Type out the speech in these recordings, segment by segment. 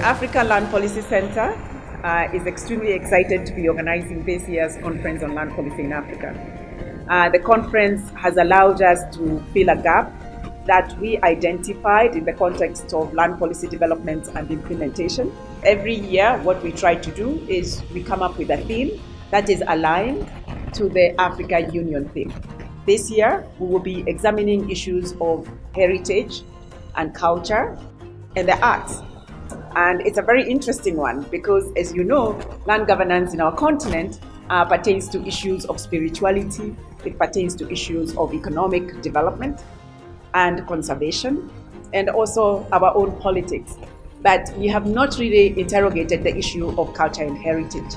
Africa Land Policy Center is extremely excited to be organizing this year's Conference on Land Policy in Africa. The conference has allowed us to fill a gap that we identified in the context of land policy development and implementation. Every year, what we try to do is we come up with a theme that is aligned to the Africa Union theme. This year, we will be examining issues of heritage and culture and the arts. And it's a very interesting one because, as you know, land governance in our continent pertains to issues of spirituality, it pertains to issues of economic development and conservation, and also our own politics. But we have not really interrogated the issue of culture and heritage.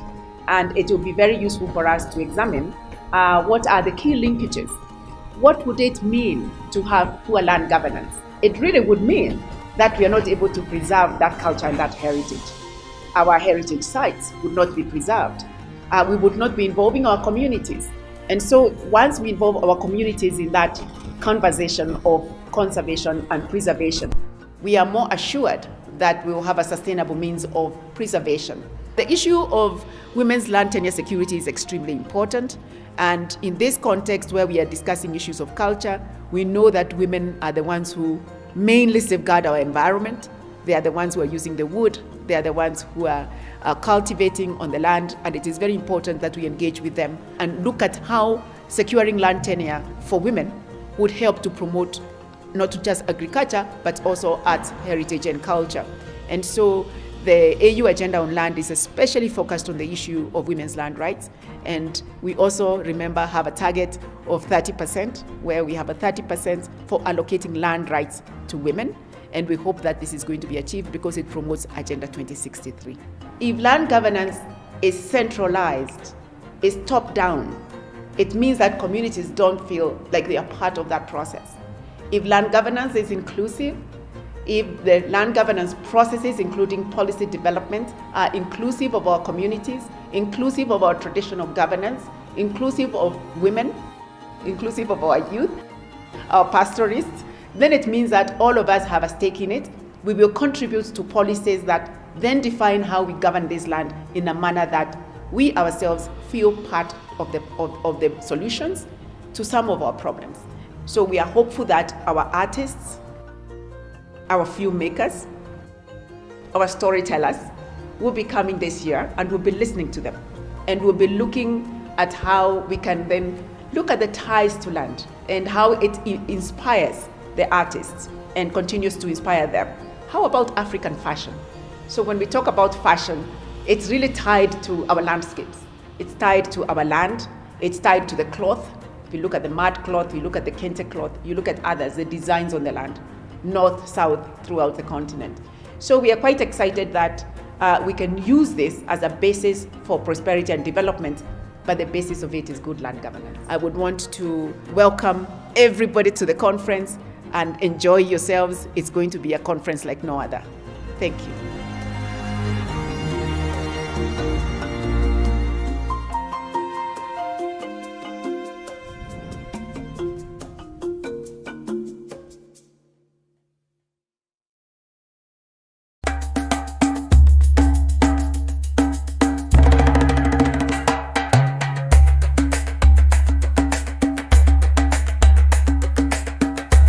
And it will be very useful for us to examine what are the key linkages. What would it mean to have poor land governance? It really would mean that we are not able to preserve that culture and that heritage. Our heritage sites would not be preserved. We would not be involving our communities. And so once we involve our communities in that conversation of conservation and preservation, we are more assured that we will have a sustainable means of preservation. The issue of women's land tenure security is extremely important. And in this context where we are discussing issues of culture, we know that women are the ones who mainly safeguard our environment. They are the ones who are using the wood. They are the ones who are cultivating on the land. And it is very important that we engage with them and look at how securing land tenure for women would help to promote not just agriculture, but also arts, heritage, and culture. And so the AU Agenda on Land is especially focused on the issue of women's land rights. And we also, remember, have a target of 30%, where we have a 30% for allocating land rights to women. And we hope that this is going to be achieved because it promotes Agenda 2063. If land governance is centralized, is top-down, it means that communities don't feel like they are part of that process. If land governance is inclusive, if the land governance processes, including policy development, are inclusive of our communities, inclusive of our traditional governance, inclusive of women, inclusive of our youth, our pastoralists, then it means that all of us have a stake in it. We will contribute to policies that then define how we govern this land in a manner that we ourselves feel part of the solutions to some of our problems. So we are hopeful that our artists, our filmmakers, our storytellers will be coming this year and we'll be listening to them. And we'll be looking at how we can then look at the ties to land and how it inspires the artists and continues to inspire them. How about African fashion? So when we talk about fashion, it's really tied to our landscapes. It's tied to our land. It's tied to the cloth. If you look at the mud cloth, you look at the kente cloth, you look at others, the designs on the land, north, south, throughout the continent. So we are quite excited that we can use this as a basis for prosperity and development, but the basis of it is good land governance. I would want to welcome everybody to the conference and enjoy yourselves. It's going to be a conference like no other. Thank you.